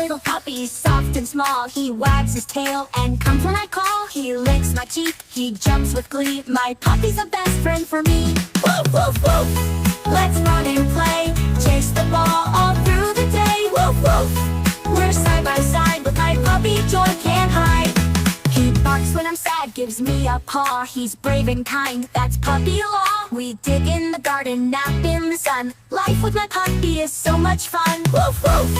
little puppy, soft and small. He wags his tail and comes when I call. He licks my cheek, he jumps with glee. My puppy's a best friend for me. Woof, woof, woof. Let's run and play, chase the ball all through the day. Woof, woof. We're side by side, but my puppy joy can't hide. He barks when I'm sad, gives me a paw. He's brave and kind, that's puppy law. We dig in the garden, nap in the sun. Life with my puppy is so much fun. Woof, woof.